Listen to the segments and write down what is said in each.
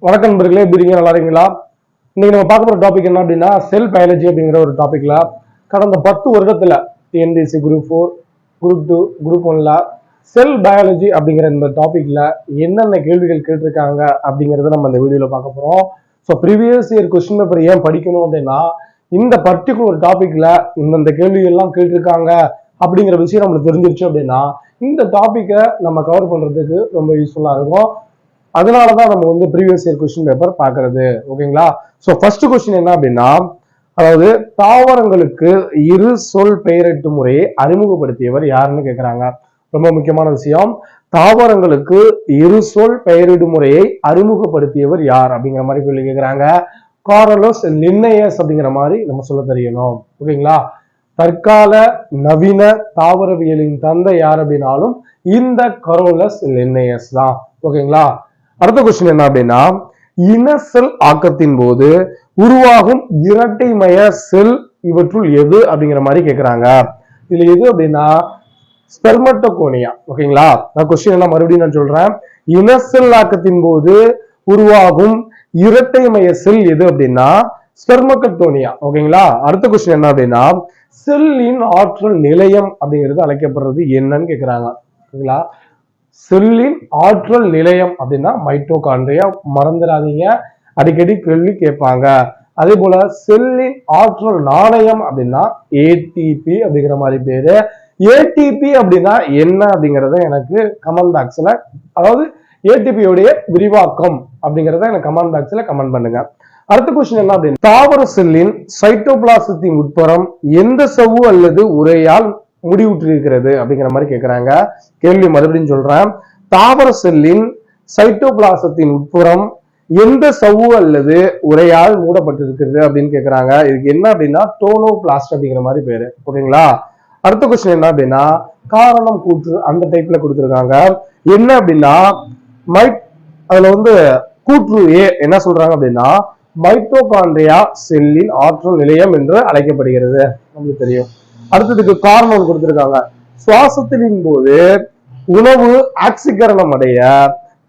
வணக்கம் நண்பர்களே, எப்படி இருக்கீங்க? நல்லா இருக்கீங்களா? இன்னைக்கு நம்ம பார்க்க போற டாபிக் என்ன அப்படின்னா செல் பயாலஜி அப்படிங்கிற ஒரு டாபிக்ல கடந்த 10 வருடத்துல டிஎன்பிஎஸ்சி குரூப் 4, குரூப் 2, குரூப் 1ல செல் பயாலஜி அப்படிங்கிற இந்த டாபிக்ல என்னென்ன கேள்விகள் கேட்டிருக்காங்க அப்படிங்கறத நம்ம இந்த வீடியோல பார்க்க போறோம். So previous year question paper ஏன் படிக்கணும் அப்படின்னா இந்த பர்டிகுலர் டாபிக்ல இந்த கேள்விகள் எல்லாம் கேட்டிருக்காங்க அப்படிங்கிற விஷயம் நம்மளுக்கு தெரிஞ்சிருச்சு அப்படின்னா இந்த டாபிக்கை நம்ம கவர் பண்றதுக்கு ரொம்ப யூஸ்ஃபுல்லா இருக்கும். அதனாலதான் நம்ம ப்ரீவியஸ் இயர் கொஸ்டின் பேப்பர் பாக்குறது. ஓகேங்களா? சோ ஃபர்ஸ்ட் கொஸ்டின் என்ன அப்படின்னா, அதாவது தாவரங்களுக்கு இரு சொல் பெயரிட்டு முறையை அறிமுகப்படுத்தியவர் யாருன்னு கேக்குறாங்க. ரொம்ப முக்கியமான விஷயம். தாவரங்களுக்கு இரு சொல் பெயரிடும் முறையை அறிமுகப்படுத்தியவர் யார் அப்படிங்கிற மாதிரி கேள்வி கேட்கிறாங்க. கார்லோஸ் லின்னேயஸ் அப்படிங்கிற மாதிரி நம்ம சொல்ல தெரியணும். ஓகேங்களா? தற்கால நவீன தாவரவியலின் தந்தை யார் அப்படின்னாலும் இந்த கார்லோஸ் லின்னேயஸ் தான். ஓகேங்களா? அடுத்த கொஸ்டின் என்ன அப்படின்னா, இன செல் ஆக்கத்தின் போது உருவாகும் இரட்டைமய செல் இவற்றுள் எது அப்படிங்கிற மாதிரி கேட்கிறாங்க. இதுல எது அப்படின்னா ஸ்பெர்மட்டோகோனியா. ஓகேங்களா? நான் கொஸ்டின் எல்லாம் மறுபடியும் நான் சொல்றேன். இன செல் ஆக்கத்தின் போது உருவாகும் இரட்டைமய செல் எது அப்படின்னா ஸ்பெர்மட்டோகோனியா. ஓகேங்களா? அடுத்த கொஸ்டின் என்ன அப்படின்னா, செல்லின் ஆற்றல் நிலையம் அப்படிங்கிறது அழைக்கப்படுறது என்னன்னு கேட்கிறாங்க. ஓகேங்களா? செல்லின் ஆற்றல் நிலையம் அப்படின்னா மைட்டோகாண்ட்ரியா. மறந்துடாதீங்க, அடிக்கடி கேள்வி கேட்பாங்க. அதே போல செல்லின் ஆற்றல் நாணயம் அப்படின்னா ஏடிபி அப்படிங்கிற மாதிரி பேரு. ஏடிபி அப்படின்னா என்ன அப்படிங்கறத எனக்கு கமெண்ட் பாக்ஸ்ல, அதாவது ஏடிபியோடைய விரிவாக்கம் அப்படிங்கறத எனக்கு கமெண்ட் பாக்ஸ்ல கமெண்ட் பண்ணுங்க. அடுத்த கொஸ்டின் என்ன அப்படின்னா, தாவர செல்லின் சைட்டோபிளாசத்தின் உட்புறம் எந்த சவ்வு அல்லது உரையால் முடிவுற்றிருக்கிறது அப்படிங்கிற மாதிரி கேட்கிறாங்க. கேள்வி மறுபடியும் சொல்றேன். தாவர செல்லின் சைட்டோபிளாசத்தின் உட்புறம் எந்த சவ்வு அல்லது உரையால் மூடப்பட்டிருக்கிறது அப்படின்னு கேட்கிறாங்க. இதுக்கு என்ன அப்படின்னா டோனோபிளாஸ்ட் அப்படிங்கிற மாதிரி பேரு. ஓகேங்களா? அடுத்த கொஸ்டின் என்ன அப்படின்னா, காரணம் கூற்று அந்த டைப்ல கொடுத்திருக்காங்க. என்ன அப்படின்னா அதுல கூற்று ஏ என்ன சொல்றாங்க அப்படின்னா, மைட்டோகாண்ட்ரியா செல்லின் ஆற்றல் நிலையம் என்று அழைக்கப்படுகிறது. நமக்கு தெரியும். அடுத்ததுக்கு காரணம் கொடுத்திருக்காங்க. சுவாசத்தின் போது உணவு ஆக்சிகரணம் அடைய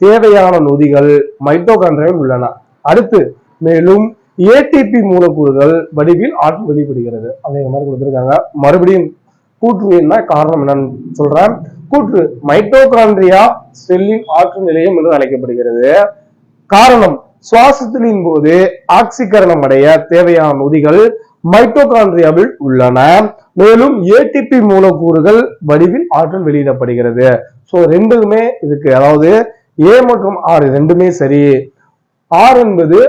தேவையான நொதிகள் மைட்டோகாண்ட்ரியாவில் உள்ளன. அடுத்து மேலும் ஏடிபி மூலக்கூறுகள் வடிவில் ஆற்றல் வெளிப்படுகிறது அப்படிங்கிற மாதிரி கொடுத்திருக்காங்க. மறுபடியும் கூற்று என்ன காரணம் என்னன்னு சொல்றேன். கூற்று மைட்டோகாண்ட்ரியா செல்லின் ஆற்றல் நிலையம் என்று அழைக்கப்படுகிறது. காரணம் சுவாசத்தின் போது ஆக்சிகரணம் அடைய தேவையான நொதிகள் மைட்டோகாண்ட்ரியாவில் உள்ளன. மேலும் ஏடிபி மூலக்கூறுகள் வடிவில் ஆற்றல் வெளியிடப்படுகிறது. சோ ரெண்டுமே இதுக்கு, அதாவது ஏ மற்றும் ஆர் ரெண்டுமே சரி. ஆர் என்பது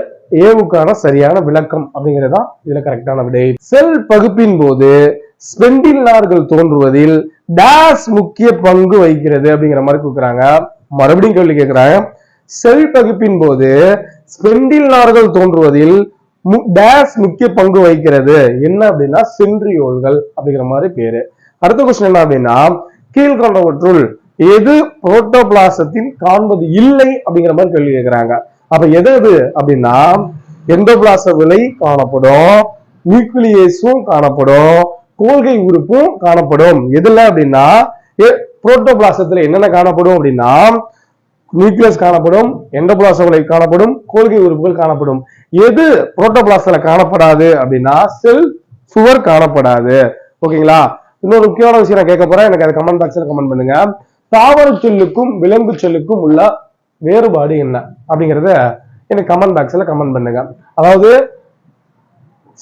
ஏவுக்கான சரியான விளக்கம் அப்படிங்கிறதா இதுல கரெக்டான விடை. செல் பகுப்பின் போது ஸ்பெண்டில் நார்கள் தோன்றுவதில் டேஸ் முக்கிய பங்கு வகிக்கிறது அப்படிங்கிற மாதிரி கொடுக்குறாங்க. மறுபடியும் கேள்வி கேட்கிறாங்க. செல் பகுப்பின் போது ஸ்பெண்டில் நார்கள் தோன்றுவதில் டேஸ் முக்கிய பங்கு வகிக்கிறது என்ன அப்படின்னா சென்ட்ரியோல்கள் அப்படிங்கிற மாதிரி பேரு. அடுத்த கொஸ்டின் என்ன அப்படின்னா, கீழ்கண்டவற்றுள் எது புரோட்டோபிளாசத்தின் காண்பது இல்லை அப்படிங்கிற மாதிரி கேள்வி கேட்கிறாங்க. அப்ப எது அப்படின்னா எண்டோபிளாச விலை காணப்படும், நியூக்ளியஸும் காணப்படும், கோல்கை உறுப்பும் காணப்படும். எதுல அப்படின்னா புரோட்டோபிளாசத்துல என்னென்ன காணப்படும் அப்படின்னா நியூக்ளியஸ் காணப்படும், எண்டோபிளாசம் காணப்படும், கோல்கை உறுப்புகள் காணப்படும். எது புரோட்டோபிளாஸ்ட்ல காணப்படாது அப்படின்னா செல் சுவர் காணப்படாது. ஓகேங்களா? இன்னொரு முக்கியமான விஷயம் நான் கேட்க போறேன், எனக்கு அதை கமெண்ட் பாக்ஸ்ல கமெண்ட் பண்ணுங்க. தாவர செல்லுக்கும் விலங்கு செல்லுக்கும் உள்ள வேறுபாடு என்ன அப்படிங்கறத எனக்கு கமெண்ட் பாக்ஸ்ல கமெண்ட் பண்ணுங்க. அதாவது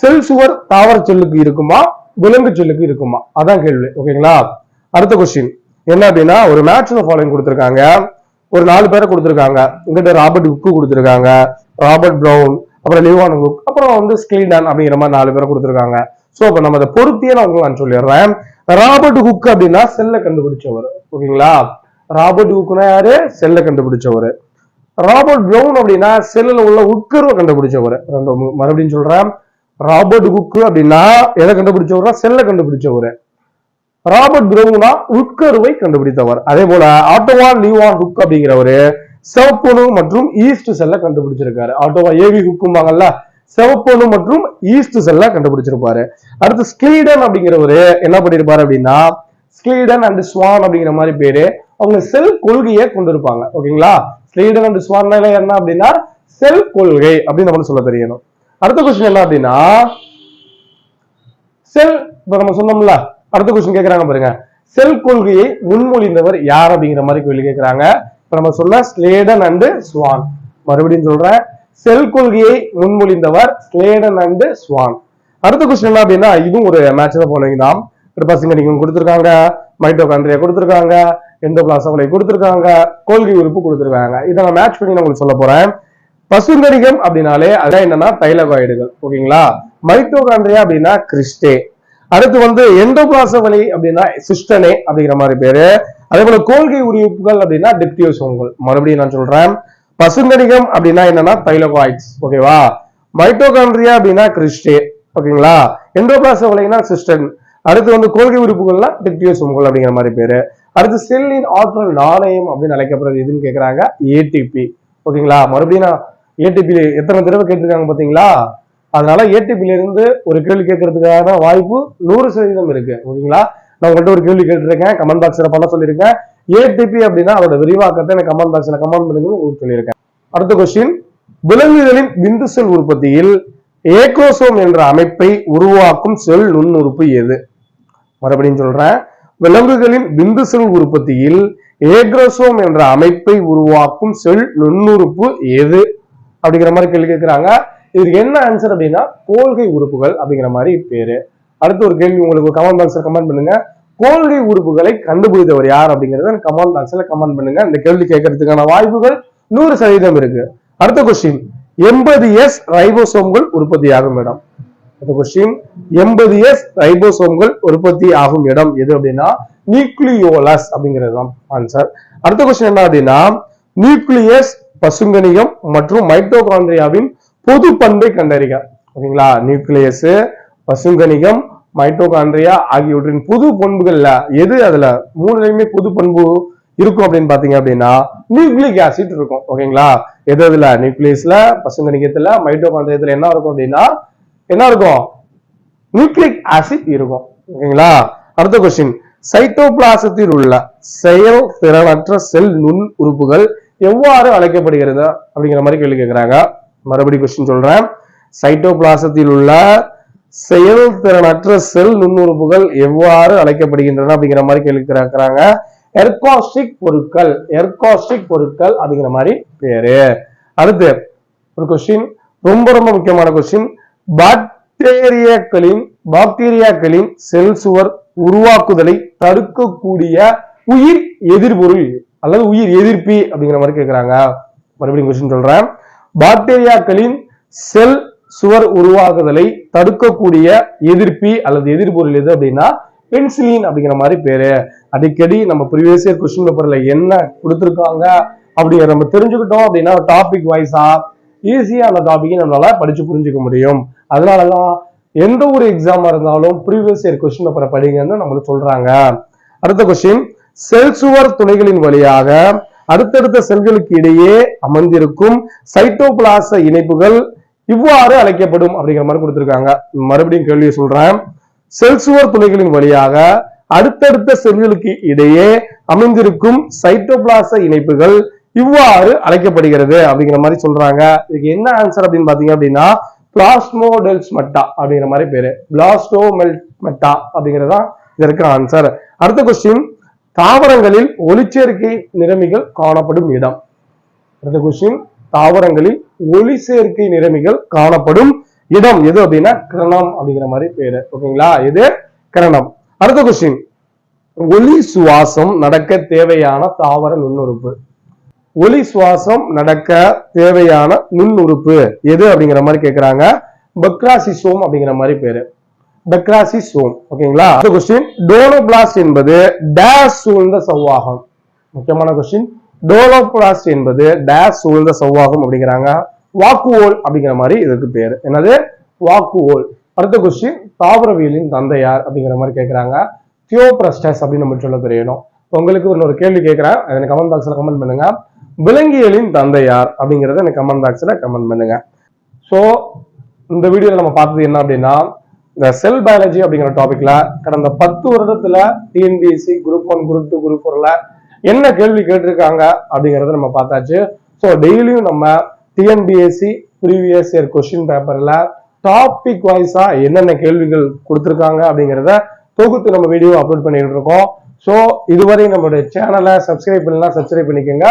செல் சுவர் தாவர செல்லுக்கு இருக்குமா, விலங்கு செல்லுக்கு இருக்குமா, அதான் கேள்வி. ஓகேங்களா? அடுத்த கொஸ்டின் என்ன அப்படின்னா, ஒரு மேட்ச் ஃபாலோயிங் கொடுத்திருக்காங்க. ஒரு 4 பேரை கொடுத்திருக்காங்க. இங்கிட்ட ராபர்ட் ஹுக்கு கொடுத்திருக்காங்க, ராபர்ட் பிரவுன், அப்புறம் லிவான் ஹுக், அப்புறம் ஸ்கில்டன் அப்படிங்கிற மாதிரி 4 பேரை கொடுத்திருக்காங்க. சோ அப்ப நம்ம அதை பொருத்தியே நான் சொல்லிடுறேன். ராபர்ட் ஹுக் அப்படின்னா செல்ல கண்டுபிடிச்சவர். ஓகேங்களா? ராபர்ட் ஹுக்னா யாரு? செல்ல கண்டுபிடிச்சவர். ராபர்ட் பிரவுன் அப்படின்னா செல்லுல உள்ள உட்கருவை கண்டுபிடிச்சவர். மறுபடியும் சொல்றேன். ராபர்ட் ஹுக் அப்படின்னா எதை கண்டுபிடிச்சவர்னா செல்ல கண்டுபிடிச்சவர். ராபர்ட் பிரவுனா உட்கருவை கண்டுபிடித்தவர். அதே போல ஆட்டோவா லிவான் ஹுக் அப்படிங்கிறவரு சிவப்பணு மற்றும் ஈஸ்ட் செல்ல கண்டுபிடிச்சிருக்காரு. ஆட்டோவா ஏவி ஹுக்கும்பாங்கல்ல, சிவப்பணு மற்றும் ஈஸ்ட் செல்ல கண்டுபிடிச்சிருப்பாரு. அடுத்து ஸ்கில்டன் அப்படிங்கிறவரு என்ன பண்ணிருப்பாரு அப்படின்னா ஸ்கில்டன் அண்ட் ஸ்வான் அப்படிங்கிற மாதிரி பேரு. அவங்க செல் கொள்கையை கொண்டு இருப்பாங்க. ஓகேங்களா? ஸ்கில்டன் அண்ட் ஸ்வான் என்ன அப்படின்னா செல் கொள்கை அப்படின்னு நம்ம சொல்ல தெரியணும். அடுத்த கொஸ்டின் என்ன அப்படின்னா செல், இப்ப நம்ம சொன்னோம்ல, அடுத்த கொஸ்டின் கேட்கறாங்க பாருங்க, செல் கொள்கையை முன்மொழிந்தவர் யார் அப்படிங்கிற மாதிரி கேள்வி கேட்கிறாங்க. இப்ப நம்ம சொன்ன ஸ்லேடன் அண்ட் ஸ்வான். மறுபடியும் சொல்றேன், செல் கொள்கையை முன்மொழிந்தவர் ஸ்லேடன் அண்ட் ஸ்வான். அடுத்த கொஸ்டின் என்ன அப்படின்னா இதுவும் ஒரு மேட்ச் தான் போனீங்க தான். பசங்க நீங்க கொடுத்துருக்காங்க, மைட்டோகாண்ட்ரியா கொடுத்துருக்காங்க, எண்டோபிளாசம் கொடுத்துருக்காங்க, கொள்கை உறுப்பு கொடுத்துருக்காங்க. இதை நான் மேட்ச் பண்ணி நான் உங்களுக்கு சொல்ல போறேன். பசுங்கணிகம் அப்படின்னாலே அதான் என்னன்னா தைலகாய்டுகள். ஓகேங்களா? மைட்டோகாண்ட்ரியா அப்படின்னா கிறிஸ்டே. அடுத்து வந்து எண்டோபிளாசவலி அப்படின்னா சிஸ்டனே அப்படிங்கிற மாதிரி பேரு. அதே போல கொள்கை உறுப்புகள் அப்படின்னா டிப்டியோசோம்கள். மறுபடியும் நான் சொல்றேன், பசுங்கணிகம் அப்படின்னா என்னன்னா தைலகாய்ட்ஸ். ஓகேவா? மைட்டோகாண்ட்ரியா அப்படின்னா கிறிஸ்டே. ஓகேங்களா? எண்டோபிளாசவலினா சிஸ்டன். அடுத்து வந்து கொள்கை உறுப்புகள்லாம் டிப்டியோசோம்கள் அப்படிங்கிற மாதிரி பேரு. அடுத்து செல்லின் ஆற்றல் நாணயம் அப்படின்னு அழைக்கப்படுறது எதுன்னு கேட்கறாங்க, ஏடிபி. ஓகேங்களா? மறுபடியும் நான் ஏடிபி எத்தனை தடவை கேட்டிருக்காங்க பாத்தீங்களா? அதனால ஏடிபில இருந்து ஒரு கேள்வி கேட்கறதுக்கான வாய்ப்பு 100% இருக்கு. ஓகேங்களா? நான் உங்கள்கிட்ட ஒரு கேள்வி கேட்டிருக்கேன், கமெண்ட் பாக்ஸ்ல பண்ண சொல்லியிருக்கேன். ஏடிபி அப்படின்னா அதோட விரிவாக்கத்தை எனக்கு கமெண்ட் பாக்ஸ்ல கமெண்ட் பண்ணுங்க உங்களுக்கு சொல்லியிருக்கேன். அடுத்த கொஸ்டின், விலங்குகளின் விந்து செல் உற்பத்தியில் ஏக்ரோசோம் என்ற அமைப்பை உருவாக்கும் செல் நுண்ணுறுப்பு எது? மறுபடியும் சொல்றேன், விலங்குகளின் விந்து செல் உற்பத்தியில் ஏக்ரோசோம் என்ற அமைப்பை உருவாக்கும் செல் நுண்ணுறுப்பு எது அப்படிங்கிற மாதிரி கேள்வி கேட்கிறாங்க. இதுக்கு என்ன ஆன்சர் அப்படின்னா கோல்கை உறுப்புகள் அப்படிங்கிற மாதிரி பேரு. அடுத்து ஒரு கேள்வி உங்களுக்கு கமெண்ட் பாக்ஸ்ல கமெண்ட் பண்ணுங்க, கோல்கை உறுப்புகளை கண்டுபிடித்தவர் யார் அப்படிங்கறத கமெண்ட் பாக்ஸ்ல கமெண்ட் பண்ணுங்க. இந்த கேள்வி கேட்கறதுக்கான வாய்ப்புகள் 100% இருக்கு. அடுத்த கொஸ்டின், 80S ரைபோசோம்கள் உற்பத்தி ஆகும் இடம். அடுத்த கொஸ்டின், 80S ரைபோசோம்கள் உற்பத்தி ஆகும் இடம் எது அப்படின்னா நியூக்ளியோலஸ் அப்படிங்கிறது தான் ஆன்சர். அடுத்த கொஸ்டின் என்ன அப்படின்னா நியூக்ளியஸ், பசுங்கணிகம் மற்றும் மைட்டோகாண்ட்ரியாவின் பொது பண்பை கண்டறிக. ஓகேங்களா? நியூக்ளியஸ், பசுங்கணிகம், மைட்டோகாண்ட்ரியா ஆகியவற்றின் பொது பண்புகள்ல எது அதுல மூணுலையுமே பொது பண்பு இருக்கும் அப்படின்னு பாத்தீங்க அப்படின்னா நியூக்ளிக் ஆசிட் இருக்கும். ஓகேங்களா? எது இதுல நியூக்ளியஸ்ல, பசுங்கணிகத்துல, மைட்டோகாண்ட்ரியத்துல என்ன இருக்கும் அப்படின்னா என்ன இருக்கும்? நியூக்ளிக் ஆசிட் இருக்கும். ஓகேங்களா? அடுத்த கொஸ்டின், சைட்டோபிளாசத்தில் உள்ள செயல் திறனற்ற செல் நுண் உறுப்புகள் எவ்வாறு அழைக்கப்படுகிறது அப்படிங்கிற மாதிரி கேள்வி கேட்கிறாங்க. மறுபடியும் கொஸ்டின் சொல்றேன், சைட்டோபிளாசத்தில் உள்ள செயல்திறனற்ற செல் நுண்ணுறுப்புகள் எவ்வாறு அழைக்கப்படுகின்றன அப்படிங்கிற மாதிரி கேள்வி கேட்கிறாங்க. எர்காஸ்டிக் பொருட்கள், எர்காஸ்டிக் பொருட்கள் அப்படிங்கிற மாதிரி பேரு. அடுத்து ஒரு கொஸ்டின், ரொம்ப ரொம்ப முக்கியமான கொஸ்டின், பாக்டீரியாக்களின் செல் சுவர் உருவாக்குதலை தடுக்கக்கூடிய உயிர் எதிர்பொருள் அல்லது உயிர் எதிர்ப்பி அப்படிங்கிற மாதிரி கேட்கிறாங்க. மறுபடியும் கொஸ்டின் சொல்றேன், பாக்டீரியாக்களின் செல் சுவர் உருவாக்குதலை தடுக்கக்கூடிய எதிர்ப்பி அல்லது எதிர்பொருள் எது அப்படின்னா பென்சிலின் அப்படிங்கிற மாதிரி பேரு. அடிக்கடி நம்ம ப்ரீவியஸ் இயர் கொஸ்டின் பேப்பர்ல என்ன கொடுத்திருக்காங்க அப்படிங்கிற நம்ம தெரிஞ்சுக்கிட்டோம் அப்படின்னா டாபிக் வைஸா ஈஸியா அந்த டாபிக்கை நம்மளால படிச்சு புரிஞ்சுக்க முடியும். அதனாலதான் எந்த ஒரு எக்ஸாமா இருந்தாலும் ப்ரீவியஸ் இயர் கொஸ்டின் பேப்பரை படிங்கன்னு நம்மளுக்கு சொல்றாங்க. அடுத்த கொஸ்டின், செல் சுவர் துளைகளின் வழியாக அடுத்தடுத்த செல்களுக்கு இடையே அமர்ந்திருக்கும் சைட்டோபிளாச இணைப்புகள் இவ்வாறு அழைக்கப்படும் அப்படிங்கிற மாதிரி கொடுத்திருக்காங்க. மறுபடியும் கேள்வியை சொல்றேன், செல் சுவர் துளைகளின் வழியாக அடுத்தடுத்த செல்களுக்கு இடையே அமைந்திருக்கும் சைட்டோபிளாச இணைப்புகள் இவ்வாறு அழைக்கப்படுகிறது அப்படிங்கிற மாதிரி சொல்றாங்க. இதுக்கு என்ன ஆன்சர் அப்படின்னு பாத்தீங்க அப்படின்னா பிளாஸ்மோடெல்ஸ்மெட்டா அப்படிங்கிற மாதிரி பேரு. பிளாஸ்டோமெல்மெட்டா அப்படிங்கிறதா இதற்கு ஆன்சர். அடுத்த கொஸ்டின், தாவரங்களில் ஒளிச்சேர்க்கை நிறமிகள் காணப்படும் இடம். அடுத்த கொஸ்டின், தாவரங்களில் ஒளிச்சேர்க்கை நிறமிகள் காணப்படும் இடம் எது அப்படின்னா கிரணம் அப்படிங்கிற மாதிரி பேரு. ஓகேங்களா? இது கிரணம். அடுத்த கொஸ்டின், ஒளி சுவாசம் நடக்க தேவையான தாவர நுண்ணுறுப்பு. ஒளி சுவாசம் நடக்க தேவையான நுண்ணுறுப்பு எது அப்படிங்கிற மாதிரி கேட்கிறாங்க. பெக்ராசிசோம் அப்படிங்கிற மாதிரி பேரு. பெக்ராசிசோம். ஓகேங்களா? அடுத்த கொஸ்டின், டோலோபிளாஸ்ட் என்பது டேஷ் சூழ்ந்த செவ்வாகம். முக்கியமான கொஸ்டின், டோலோபிளாஸ்ட் என்பது டேஷ் சூழ்ந்த செவ்வாகம் அப்படிங்கிறாங்க. வாக்குவோல் அப்படிங்கிற மாதிரி இதுக்கு பேரு. என்னது? வாக்குவோல். அடுத்த கொஸ்டின், தாவரவியலின் தந்தையார் அப்படிங்கிற மாதிரி கேட்கிறாங்க. தியோப்ரஸ்டஸ் அப்படின்னு நம்ம சொல்ல தெரியணும். உங்களுக்கு ஒரு கேள்வி கேட்கிறேன், அதை கமெண்ட் பாக்ஸ்ல கமெண்ட் பண்ணுங்க. விலங்கியலின் தந்தையார் அப்படிங்கறத எனக்கு கமெண்ட் பாக்ஸ்ல கமெண்ட் பண்ணுங்க. சோ இந்த வீடியோல நம்ம பார்த்தது என்ன அப்படின்னா இந்த செல் பயாலஜி அப்படிங்கிற டாபிக்ல கடந்த 10 வருடத்துல டிஎன்பிஎஸ்சி குரூப் 1, குரூப் 2, குரூப் 4ல என்ன கேள்வி கேட்டிருக்காங்க அப்படிங்கறத நம்ம பார்த்தாச்சு. ஸோ டெய்லியும் நம்ம டிஎன்பிஎஸ்சி ப்ரீவியஸ் இயர் கொஸ்டின் பேப்பர்ல டாபிக் வைஸா என்னென்ன கேள்விகள் கொடுத்துருக்காங்க அப்படிங்கிறத தொகுத்து நம்ம வீடியோ அப்லோட் பண்ணிட்டு இருக்கோம். ஸோ இதுவரை நம்மளுடைய சேனலை சப்ஸ்கிரைப் பண்ணலாம், சப்ஸ்கிரைப் பண்ணிக்கோங்க.